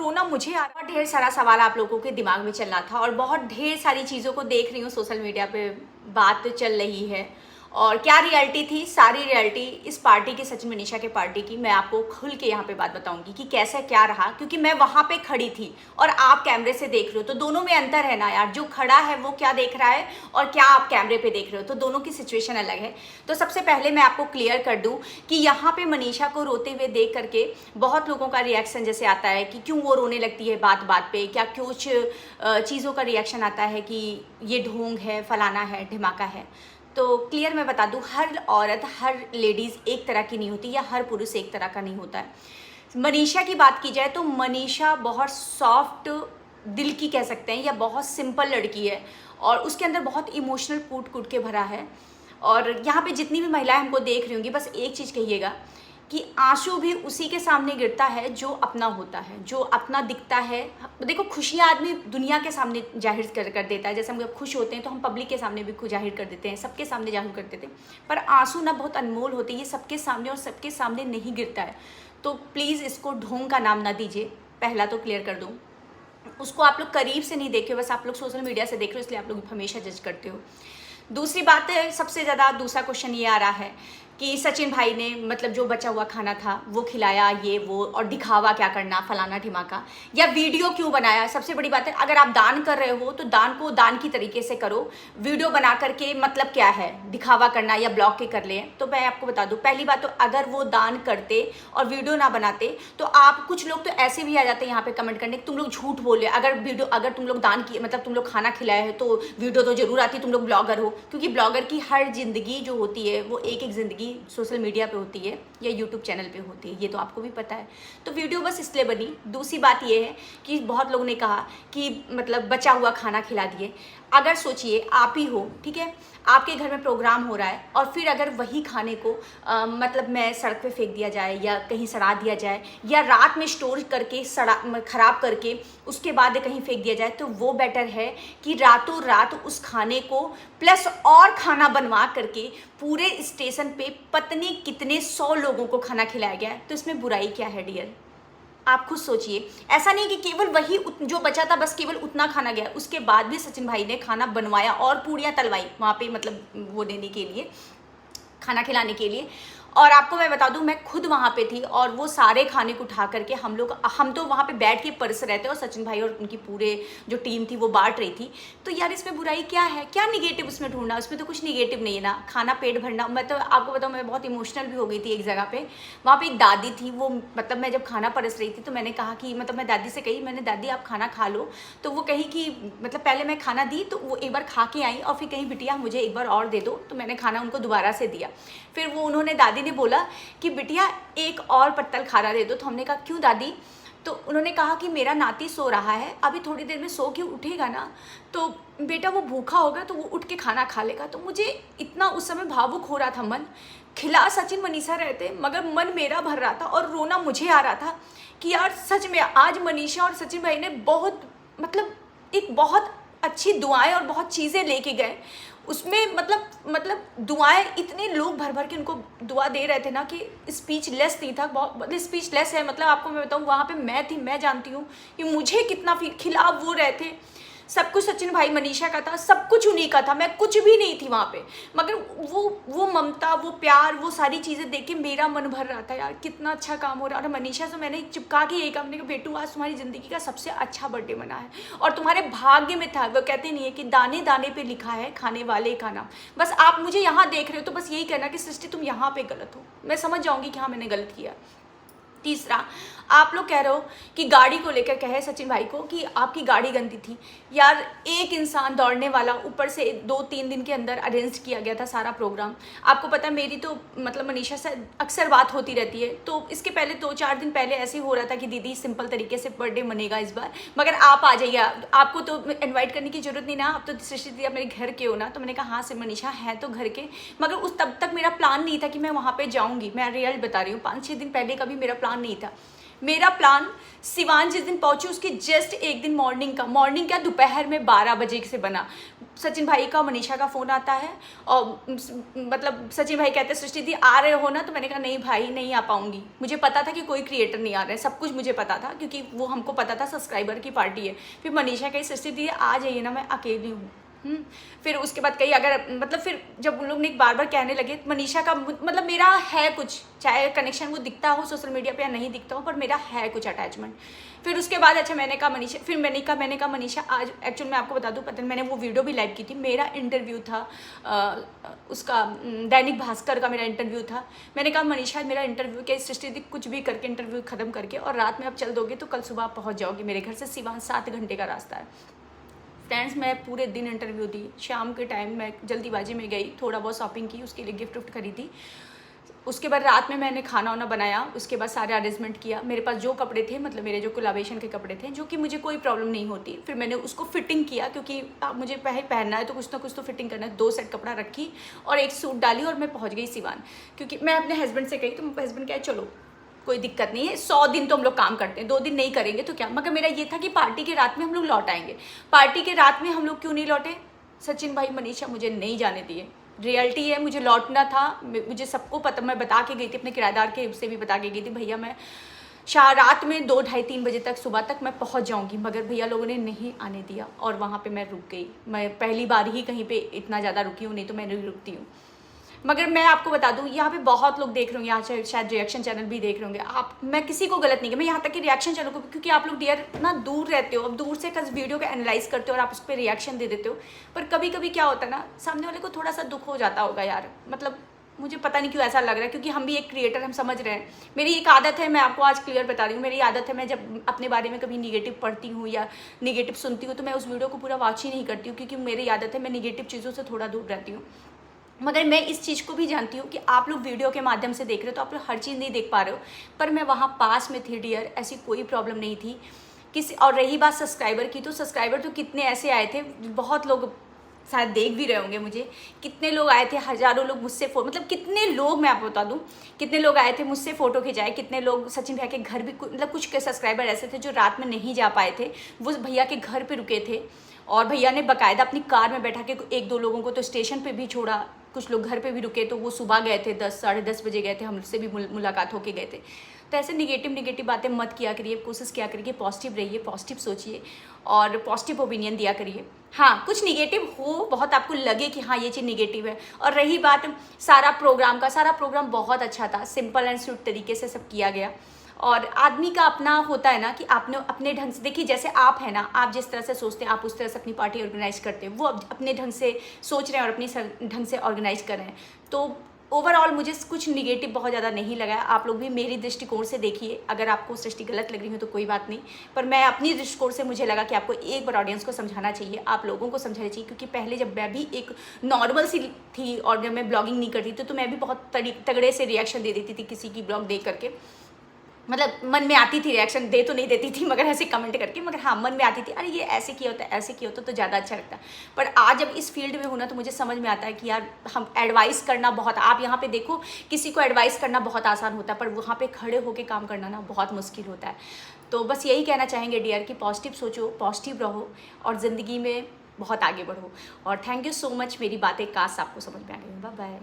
रोना मुझे आ रहा। ढेर सारा सवाल आप लोगों के दिमाग में चल रहा था और बहुत ढेर सारी चीज़ों को देख रही हूँ सोशल मीडिया पे, बात चल रही है। और क्या रियलिटी थी, सारी रियलिटी इस पार्टी की, सचिन मनीषा के पार्टी की, मैं आपको खुल के यहाँ पे बात बताऊंगी कि कैसे क्या रहा, क्योंकि मैं वहाँ पे खड़ी थी और आप कैमरे से देख रहे हो, तो दोनों में अंतर है ना यार। जो खड़ा है वो क्या देख रहा है और क्या आप कैमरे पे देख रहे हो, तो दोनों की सिचुएशन अलग है। तो सबसे पहले मैं आपको क्लियर कर दूँ कि यहाँ पे मनीषा को रोते हुए देख करके बहुत लोगों का रिएक्शन जैसे आता है कि क्यों वो रोने लगती है बात बात पे, क्या कुछ चीज़ों का रिएक्शन आता है कि ये ढोंग है, फलाना है, ढिमाका है। तो क्लियर मैं बता दूं, हर औरत, हर लेडीज़ एक तरह की नहीं होती या हर पुरुष एक तरह का नहीं होता है। मनीषा की बात की जाए तो मनीषा बहुत सॉफ्ट दिल की कह सकते हैं या बहुत सिंपल लड़की है और उसके अंदर बहुत इमोशनल कूट कूट के भरा है। और यहाँ पे जितनी भी महिलाएं हमको देख रही होंगी, बस एक चीज़ कहिएगा कि आंसू भी उसी के सामने गिरता है जो अपना होता है, जो अपना दिखता है। देखो, खुशियाँ आदमी दुनिया के सामने जाहिर कर देता है। जैसे हम जब खुश होते हैं तो हम पब्लिक के सामने भी जाहिर कर देते हैं, सबके सामने जाहिर कर देते हैं, पर आंसू ना बहुत अनमोल होते हैं, ये सबके सामने और सबके सामने नहीं गिरता है। तो प्लीज़ इसको ढोंग का नाम ना दीजिए, पहला तो क्लियर कर दूँ। उसको आप लोग करीब से नहीं देखे हो, बस आप लोग सोशल मीडिया से देख रहे हो, इसलिए आप लोग हमेशा जज करते हो। दूसरी बात है, सबसे ज़्यादा दूसरा क्वेश्चन ये आ रहा है कि सचिन भाई ने मतलब जो बचा हुआ खाना था वो खिलाया, ये वो, और दिखावा क्या करना, फलाना ढिमाका, या वीडियो क्यों बनाया। सबसे बड़ी बात है, अगर आप दान कर रहे हो तो दान को दान की तरीके से करो। वीडियो बना करके मतलब क्या है, दिखावा करना या ब्लॉग के कर ले। तो मैं आपको बता दूं, पहली बात तो अगर वो दान करते और वीडियो ना बनाते तो आप, कुछ लोग तो ऐसे भी आ जाते हैं यहाँ पे कमेंट करने, तुम लोग झूठ बोले, अगर तुम लोग दान किए, मतलब तुम लोग खाना खिलाए हो तो वीडियो तो जरूर आती, तुम लोग ब्लॉगर हो। क्योंकि ब्लॉगर की हर जिंदगी जो होती है वो एक जिंदगी सोशल मीडिया पे होती है या यूट्यूब चैनल पे होती है, ये तो आपको भी पता है। तो वीडियो बस इसलिए बनी। दूसरी बात ये है कि बहुत लोगों ने कहा कि मतलब बचा हुआ खाना खिला दिए। अगर सोचिए, आप ही हो, ठीक है, आपके घर में प्रोग्राम हो रहा है और फिर अगर वही खाने को मतलब मैं सड़क पे फेंक दिया जाए या कहीं सड़ा दिया जाए या रात में स्टोर करके खराब करके उसके बाद कहीं फेंक दिया जाए, तो वो बेटर है कि रातों रात उस खाने को प्लस और खाना बनवा करके पूरे स्टेशन पे पत्नी कितने 100 लोगों को खाना खिलाया गया है। तो इसमें बुराई क्या है डियर, आप खुद सोचिए। ऐसा नहीं कि केवल वही जो बचा था बस केवल उतना खाना गया, उसके बाद भी सचिन भाई ने खाना बनवाया और पूड़ियाँ तलवाई वहाँ पे, मतलब वो देने के लिए, खाना खिलाने के लिए। और आपको मैं बता दूं, मैं खुद वहाँ पे थी और वो सारे खाने को उठा करके हम तो वहाँ पे बैठ के परस रहे थे और सचिन भाई और उनकी पूरे जो टीम थी वो बांट रही थी। तो यार इसमें बुराई क्या है, क्या निगेटिव उसमें ढूंढना, उसमें तो कुछ निगेटिव नहीं है ना, खाना पेट भरना। मैं तो आपको बताऊँ, मैं बहुत इमोशनल भी हो गई थी एक जगह पे। वहाँ पे एक दादी थी, वो मतलब मैं जब खाना परस रही थी तो मैंने कहा कि मतलब मैं दादी से कही, मैंने दादी आप खाना खा लो। तो वो कही कि मतलब पहले मैं खाना दी तो वो एक बार खा के आई और फिर कहीं बिटिया मुझे एक बार और दे दो, तो मैंने खाना उनको दोबारा से दिया। फिर वो उन्होंने, दादी ने बोला कि बिटिया एक और पत्तल खाना दे दो। तो हमने कहा क्यों दादी? तो उन्होंने कहा कि मेरा नाती सो रहा है, अभी थोड़ी देर में सो के उठेगा ना, तो बेटा वो भूखा होगा तो वो उठ के खाना खा लेगा। तो मुझे इतना उस समय भावुक हो रहा था मन। खिला सचिन मनीषा रहते मगर मन मेरा भर रहा था और रोना मुझे आ रहा था कि यार सच में आज मनीषा और सचिन भाई ने बहुत बहुत अच्छी दुआएं और बहुत चीज़ें लेके गए। उसमें मतलब दुआएं, इतने लोग भर भर के उनको दुआ दे रहे थे ना कि स्पीच लेस नहीं था, बहुत स्पीच लेस है। मतलब आपको मैं बताऊँ, वहाँ पे मैं थी, मैं जानती हूँ कि मुझे कितना खिला वो रहे थे। सब कुछ सचिन भाई मनीषा का था, सब कुछ उन्हीं का था, मैं कुछ भी नहीं थी वहाँ पे। मगर वो ममता, वो प्यार, वो सारी चीज़ें देख के मेरा मन भर रहा था यार, कितना अच्छा काम हो रहा है। और मनीषा से मैंने चिपका के यही कहा, मैंने कहा बेटू आज तुम्हारी ज़िंदगी का सबसे अच्छा बर्थडे मना है और तुम्हारे भाग्य में था। वो कहते नहीं है कि दाने दाने पे लिखा है खाने वाले का नाम। बस आप मुझे यहाँ देख रहे हो तो बस यही कहना कि सृष्टि तुम यहाँ पे गलत हो, मैं समझ जाऊँगी कि हाँ मैंने गलत किया। तीसरा, आप लोग कह रहे हो कि गाड़ी को लेकर कहे सचिन भाई को कि आपकी गाड़ी गंदी थी। यार एक इंसान दौड़ने वाला, ऊपर से 2-3 दिन के अंदर अरेंज किया गया था सारा प्रोग्राम। आपको पता है मेरी तो मतलब मनीषा से अक्सर बात होती रहती है, तो इसके पहले 2-4 दिन पहले ऐसे ही हो रहा था कि दीदी सिंपल तरीके से बर्थडे मनेगा इस बार, मगर आप आ जाइए, आपको तो इन्वाइट करने की जरूरत नहीं ना, आप तो सृष्टि दीदी आप मेरे घर के हो ना। तो मैंने कहा हाँ से मनीषा है तो घर के, मगर उस तब तक मेरा प्लान नहीं था कि मैं वहाँ पर जाऊँगी। मैं रियल बता रही हूँ, 5-6 दिन पहले का भी मेरा प्लान नहीं था। मेरा प्लान सिवान जिस दिन पहुंची उसके जस्ट एक दिन मॉर्निंग क्या दोपहर में 12 बजे से बना। सचिन भाई का मनीषा का फ़ोन आता है और मतलब सचिन भाई कहते हैं सृष्टि दी आ रहे हो ना, तो मैंने कहा नहीं भाई नहीं आ पाऊंगी। मुझे पता था कि कोई क्रिएटर नहीं आ रहा है, सब कुछ मुझे पता था क्योंकि वो हमको पता था सब्सक्राइबर की पार्टी है। फिर मनीषा कही सृष्टि दी आ जाइए ना, मैं अकेली हूँ। फिर उसके बाद कही अगर मतलब फिर जब उन लोग ने बार बार कहने लगे, मनीषा का मतलब मेरा है कुछ, चाहे कनेक्शन वो दिखता हो सोशल मीडिया पे या नहीं दिखता हो, पर मेरा है कुछ अटैचमेंट। फिर उसके बाद अच्छा मैंने कहा मनीषा, फिर मैंने कहा मनीषा आज एक्चुअल मैं आपको बता दूं, पता नहीं मैंने वो वीडियो भी लाइव की थी, मेरा इंटरव्यू था उसका दैनिक भास्कर का मेरा इंटरव्यू था। मैंने कहा मनीषा मेरा इंटरव्यू क्या सृष्टि दी कुछ भी करके इंटरव्यू ख़त्म करके और रात में आप चल दोगे तो कल सुबह आप पहुँच जाओगे मेरे घर से। सिवान 7 घंटे का रास्ता है। फ्रेंड्स मैं पूरे दिन इंटरव्यू दी, शाम के टाइम मैं जल्दीबाजी में गई, थोड़ा बहुत शॉपिंग की, उसके लिए गिफ्ट विफ्ट खरीदी। उसके बाद रात में मैंने खाना वाना बनाया, उसके बाद सारे अरेंजमेंट किया। मेरे पास जो कपड़े थे मतलब मेरे जो कोलैबोरेशन के कपड़े थे जो कि मुझे कोई प्रॉब्लम नहीं होती, फिर मैंने उसको फिटिंग किया क्योंकि मुझे पहनना है तो कुछ ना कुछ तो फिटिंग करना है। 2 सेट कपड़ा रखी और एक सूट डाली और मैं पहुँच गई सिवान। क्योंकि मैं अपने हस्बैंड से कही तो हस्बैंड कहे चलो कोई दिक्कत नहीं है, 100 दिन तो हम लोग काम करते हैं, 2 दिन नहीं करेंगे तो क्या। मगर मेरा ये था कि पार्टी के रात में हम लोग लौट आएंगे। पार्टी के रात में हम लोग क्यों नहीं लौटे? सचिन भाई मनीषा मुझे नहीं जाने दिए। रियलिटी है, मुझे लौटना था, मुझे सबको पता, मैं बता के गई थी, अपने किराएदार के से भी बता के गई थी भैया मैं रात में 2 ढाई 3 बजे तक सुबह तक मैं पहुंच जाऊंगी। मगर भैया लोगों ने नहीं आने दिया और वहाँ पे मैं रुक गई। मैं पहली बार ही कहीं पे इतना ज़्यादा रुकी हूँ, नहीं तो मैं नहीं रुकती हूँ। मगर मैं आपको बता दूं यहाँ पे बहुत लोग देख रहे होंगे, यहाँ शायद रिएक्शन चैनल भी देख रहे होंगे आप। मैं किसी को गलत नहीं किया, मैं यहाँ तक कि रिएक्शन चैनल को, क्योंकि आप लोग डियर ना दूर रहते हो, अब दूर से कस वीडियो को एनालाइज करते हो और आप उस पर रिएक्शन दे देते हो। पर कभी कभी क्या होता है ना, सामने वाले को थोड़ा सा दुख हो जाता होगा यार, मतलब मुझे पता नहीं क्यों ऐसा लग रहा है, क्योंकि हम भी एक क्रिएटर, हम समझ रहे हैं। मेरी एक आदत है, मैं आपको आज क्लियर बता रही हूँ, मेरी आदत है मैं जब अपने बारे में कभी निगेटिव पढ़ती हूँ या निगेटिव सुनती हूँ तो मैं उस वीडियो को पूरा वॉच ही नहीं करती हूँ, क्योंकि मेरी आदत है मैं निगेटिव चीज़ों से थोड़ा दूर रहती हूँ। मगर मैं इस चीज़ को भी जानती हूँ कि आप लोग वीडियो के माध्यम से देख रहे हो तो आप लोग हर चीज़ नहीं देख पा रहे हो, पर मैं वहाँ पास में थी डियर, ऐसी कोई प्रॉब्लम नहीं थी किसी। और रही बात सब्सक्राइबर की, तो सब्सक्राइबर तो कितने ऐसे आए थे, बहुत लोग शायद देख भी रहे होंगे मुझे, कितने लोग आए थे, हज़ारों लोग मुझसे मतलब कितने लोग, मैं आपको बता दूं कितने लोग आए थे मुझसे फ़ोटो खिंचाए। कितने लोग सचिन भैया के घर भी, मतलब कुछ के सब्सक्राइबर ऐसे थे जो रात में नहीं जा पाए थे, वो भैया के घर पे रुके थे और भैया ने बाकायदा अपनी कार में बैठा के 1-2 लोगों को तो स्टेशन पे भी छोड़ा, कुछ लोग घर पे भी रुके, तो वो सुबह गए थे, 10 साढ़े 10 बजे गए थे, हमसे भी मुलाकात होके गए थे। तो ऐसे निगेटिव बातें मत किया करिए, कोशिश किया करिए पॉजिटिव रहिए, पॉजिटिव सोचिए और पॉजिटिव ओपिनियन दिया करिए। हाँ कुछ निगेटिव हो, बहुत आपको लगे कि हाँ ये चीज़ निगेटिव है। और रही बात सारा प्रोग्राम बहुत अच्छा था, सिंपल एंड स्वीट तरीके से सब किया गया। और आदमी का अपना होता है ना कि आपने अपने ढंग से, देखिए जैसे आप है ना, आप जिस तरह से सोचते हैं आप उस तरह से अपनी पार्टी ऑर्गेनाइज करते हैं, वो अपने ढंग से सोच रहे हैं और अपनी ढंग से ऑर्गेनाइज कर रहे हैं। तो ओवरऑल मुझे कुछ निगेटिव बहुत ज़्यादा नहीं लगा। आप लोग भी मेरी दृष्टिकोण से देखिए, अगर आपको सृष्टि गलत लग रही हो तो कोई बात नहीं, पर मैं अपनी दृष्टिकोण से मुझे लगा कि आपको एक बार ऑडियंस को समझाना चाहिए, आप लोगों को समझाना चाहिए। क्योंकि पहले जब मैं भी एक नॉर्मल सी थी और जब मैं ब्लॉगिंग नहीं करती थी तो मैं भी बहुत तगड़े से रिएक्शन दे देती थी किसी की ब्लॉग देख करके, मतलब मन में आती थी, रिएक्शन दे तो नहीं देती थी मगर ऐसे कमेंट करके, मगर हाँ मन में आती थी अरे ये ऐसे किया होता है, ऐसे किया होता तो ज़्यादा अच्छा लगता। पर आज जब इस फील्ड में हूँ ना तो मुझे समझ में आता है कि यार हम एडवाइस करना बहुत, आप यहाँ पे देखो किसी को एडवाइस करना बहुत आसान होता है, पर वहाँ पे खड़े होकर काम करना ना बहुत मुश्किल होता है। तो बस यही कहना चाहेंगे डियर कि पॉजिटिव सोचो, पॉजिटिव रहो और ज़िंदगी में बहुत आगे बढ़ो। और थैंक यू सो मच, मेरी बातें काश आपको समझ में आ गई। Bye bye.